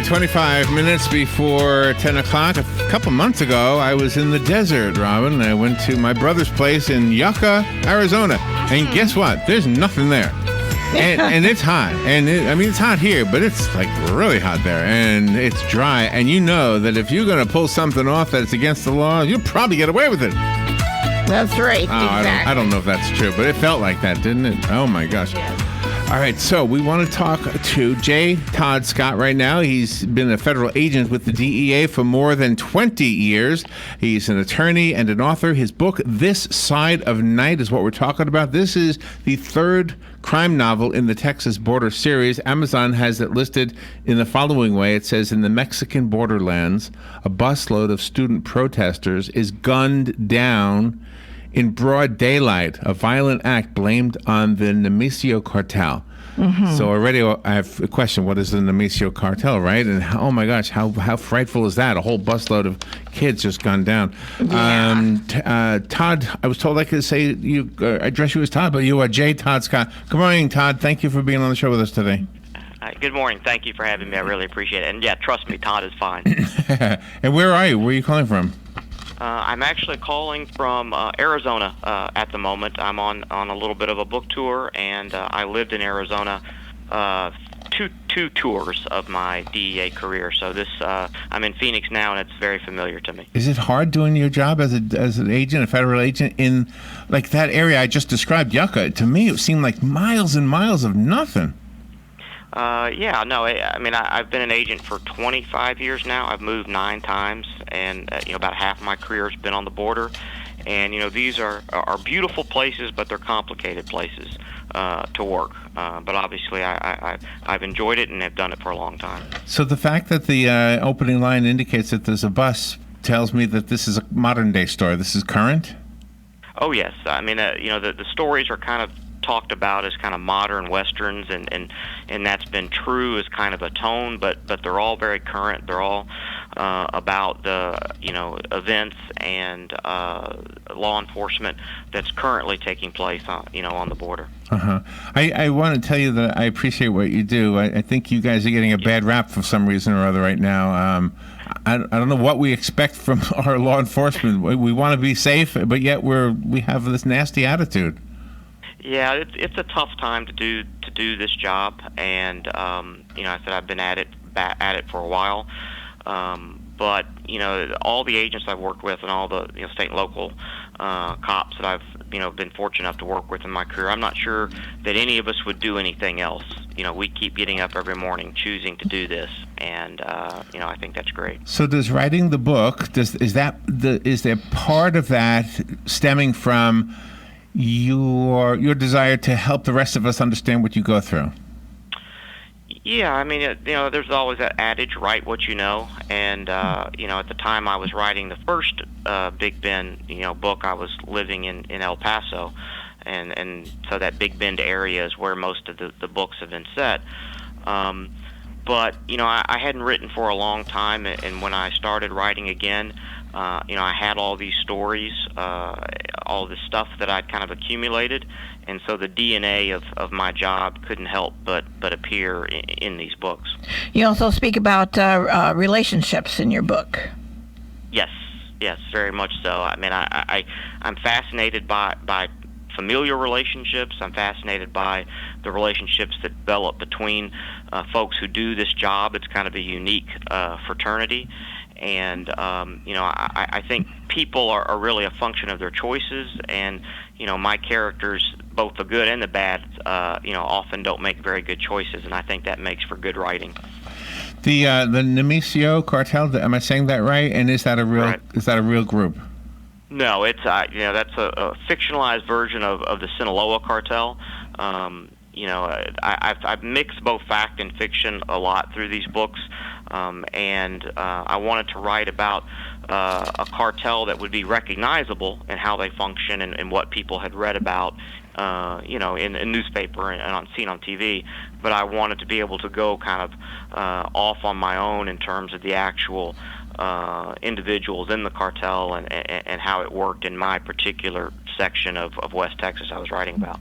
right, 25 minutes before 10 o'clock. A couple months ago, I was in the desert, Robin. I went to my brother's place in Yucca, Arizona. And guess what? There's nothing there. And it's hot. And it's hot here, but it's like really hot there. And it's dry. And you know that if you're going to pull something off that's against the law, you'll probably get away with it. That's right. Oh, exactly. I don't know if that's true, but it felt like that, didn't it? Oh, my gosh. Yes. All right, so we want to talk to Todd Scott right now. He's been a federal agent with the DEA for more than 20 years. He's an attorney and an author. His book, This Side of Night, is what we're talking about. This is the third crime novel in the Texas Border series. Amazon has it listed in the following way. It says, in the Mexican borderlands, a busload of student protesters is gunned down in broad daylight, a violent act blamed on the Sinaloa Cartel. Mm-hmm. So already I have a question. What is the Sinaloa Cartel, right? And oh my gosh, how frightful is that? A whole busload of kids just gunned down. Yeah. Todd, I was told I could say you address you as Todd, but you are Todd Scott. Good morning, Todd. Thank you for being on the show with us today. Good morning. Thank you for having me. I really appreciate it. And yeah, trust me, Todd is fine. And where are you? Where are you calling from? I'm actually calling from Arizona at the moment. I'm on a little bit of a book tour, and I lived in Arizona two tours of my DEA career. So I'm in Phoenix now, and it's very familiar to me. Is it hard doing your job as an agent, a federal agent, in like that area I just described, Yucca? To me, it seemed like miles and miles of nothing. I've been an agent for 25 years now. I've moved 9 times, and about half of my career has been on the border. And these are beautiful places, but they're complicated places to work. But obviously, I've enjoyed it and have done it for a long time. So the fact that the opening line indicates that there's a bus tells me that this is a modern day story. This is current. Oh yes, the stories are kind of talked about as kind of modern westerns, and that's been true as kind of a tone, but they're all very current. They're all about the events and law enforcement that's currently taking place on the border. I want to tell you that I appreciate what you do. I think you guys are getting a bad rap for some reason or other right now. I don't know what we expect from our law enforcement. We want to be safe, but yet we have this nasty attitude. Yeah, it's a tough time to do this job, and I said I've been at it for a while, but all the agents I've worked with and all the state and local cops that I've been fortunate enough to work with in my career, I'm not sure that any of us would do anything else. We keep getting up every morning choosing to do this, and I think that's great. So does writing the book is there part of that stemming from your desire to help the rest of us understand what you go through? Yeah, there's always that adage, write what you know, and at the time I was writing the first Big Bend book, I was living in El Paso, and so that Big Bend area is where most of the books have been set. But I hadn't written for a long time, and when I started writing again, I had all these stories, all this stuff that I'd kind of accumulated, and so the DNA of my job couldn't help but appear in these books. You also speak about relationships in your book. Yes, very much so. I'm fascinated by familial relationships. I'm fascinated by the relationships that develop between folks who do this job. It's kind of a unique fraternity. And, I think people are really a function of their choices, and, my characters, both the good and the bad, often don't make very good choices, and I think that makes for good writing. The Sinaloa Cartel, am I saying that right? And is that a real Right. Is that a real group? No, it's that's a fictionalized version of the Sinaloa Cartel. I've mixed both fact and fiction a lot through these books, and I wanted to write about a cartel that would be recognizable in how they function and what people had read about, in a newspaper and seen on TV. But I wanted to be able to go kind of off on my own in terms of the actual individuals in the cartel and how it worked in my particular section of West Texas I was writing about.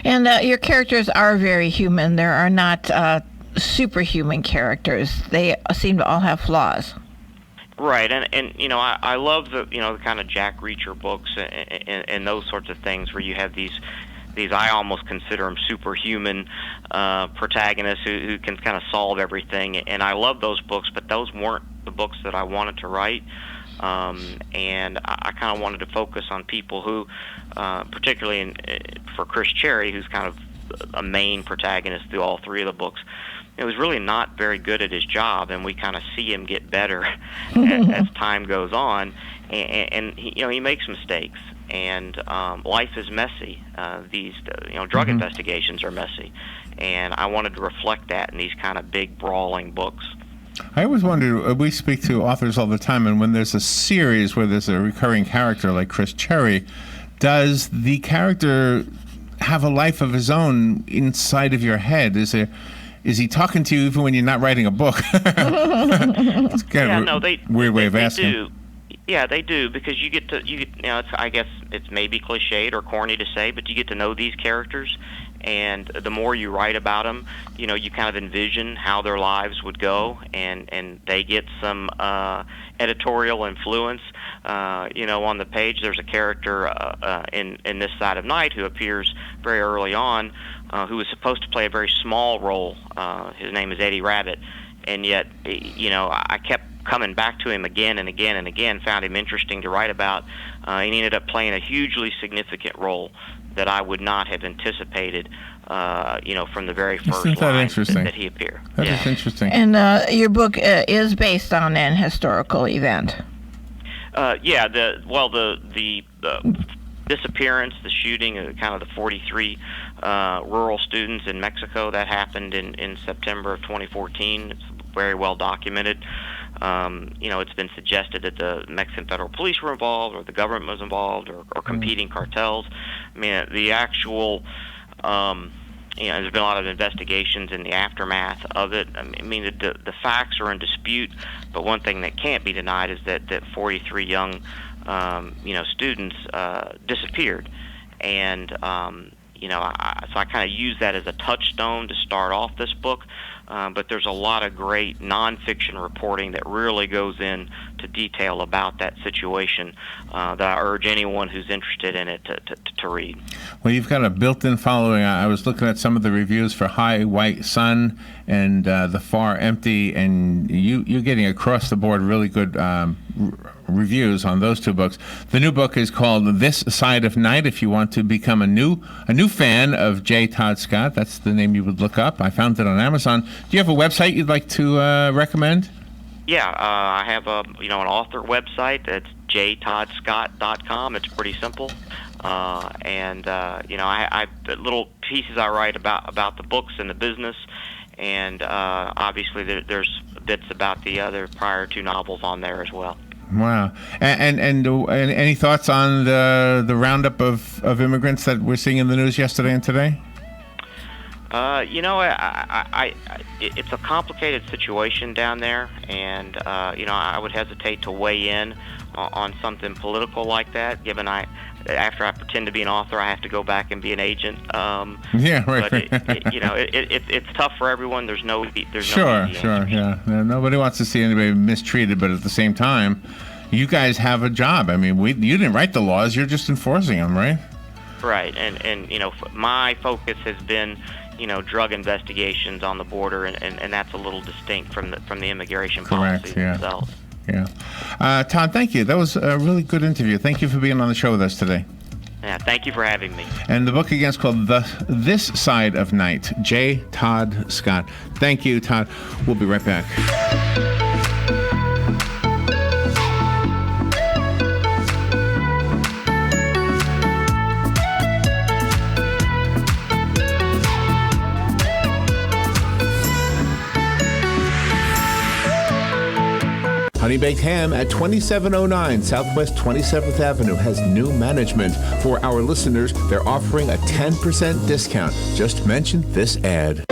And your characters are very human. There are not superhuman characters. They seem to all have flaws. Right, and I love the the kind of Jack Reacher books and those sorts of things where you have these I almost consider them superhuman protagonists who can kind of solve everything, and I love those books, but those weren't the books that I wanted to write. And I kind of wanted to focus on people who, particularly for Chris Cherry, who's kind of a main protagonist through all three of the books, it was really not very good at his job, and we kind of see him get better as time goes on, and he makes mistakes, and life is messy. These drug investigations are messy, and I wanted to reflect that in these kind of big brawling books. I always wonder, we speak to authors all the time, and when there's a series where there's a recurring character like Chris Cherry, does the character have a life of his own inside of your head? Is he talking to you even when you're not writing a book? It's kind of a weird way of asking. Do. Yeah, they do, because you get I guess it's maybe cliched or corny to say, but you get to know these characters, and the more you write about them, you kind of envision how their lives would go, and they get some editorial influence. On the page, there's a character in This Side of Night who appears very early on, who was supposed to play a very small role. His name is Eddie Rabbit, and yet, I kept coming back to him again and again and again, found him interesting to write about, and he ended up playing a hugely significant role that I would not have anticipated, from the very first line that he appeared. That is interesting. And your book is based on an historical event. The Disappearance, the shooting of kind of the 43 rural students in Mexico, that happened in September of 2014. It's very well documented. It's been suggested that the Mexican Federal Police were involved, or the government was involved, or competing cartels. I mean, the actual, there's been a lot of investigations in the aftermath of it. I mean, the facts are in dispute, but one thing that can't be denied is that 43 young, students disappeared, and so I kind of use that as a touchstone to start off this book. But there's a lot of great nonfiction reporting that really goes into detail about that situation that I urge anyone who's interested in it to read. Well, you've got a built-in following. I was looking at some of the reviews for High White Sun and The Far Empty, and you're getting across the board really good reviews on those two books. The new book is called This Side of Night. If you want to become a new fan of J. Todd Scott, that's the name you would look up. I found it on Amazon. Do you have a website you'd like to recommend? Yeah, I have an author website. It's jtoddscott.com. It's pretty simple. I little pieces I write about the books and the business, and obviously there's bits about the other prior two novels on there as well. Wow. And any thoughts on the roundup of immigrants that we're seeing in the news yesterday and today? It's a complicated situation down there, and I would hesitate to weigh in on something political like that, given after I pretend to be an author, I have to go back and be an agent. Yeah, right. But it's tough for everyone. There's no easy Sure, answers. Yeah. Nobody wants to see anybody mistreated, but at the same time, you guys have a job. I mean, you didn't write the laws; you're just enforcing them, right? Right, and my focus has been drug investigations on the border, and that's a little distinct from the immigration policies themselves. Yeah. Todd, thank you. That was a really good interview. Thank you for being on the show with us today. Yeah, thank you for having me. And the book again is called This Side of Night. J. Todd Scott. Thank you, Todd. We'll be right back. Honey Baked Ham at 2709 Southwest 27th Avenue has new management. For our listeners, they're offering a 10% discount. Just mention this ad.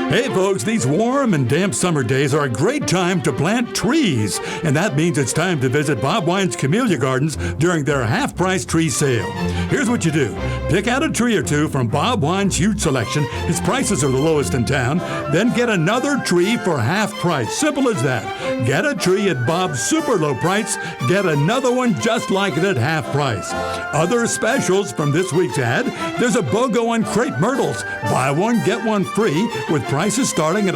Hey folks, these warm and damp summer days are a great time to plant trees, and that means it's time to visit Bob Wine's Camellia Gardens during their half-price tree sale. Here's what you do. Pick out a tree or two from Bob Wine's huge selection. His prices are the lowest in town. Then get another tree for half price. Simple as that. Get a tree at Bob's super low price. Get another one just like it at half price. Other specials from this week's ad. There's a BOGO on crepe myrtles. Buy one, get one free with prices starting at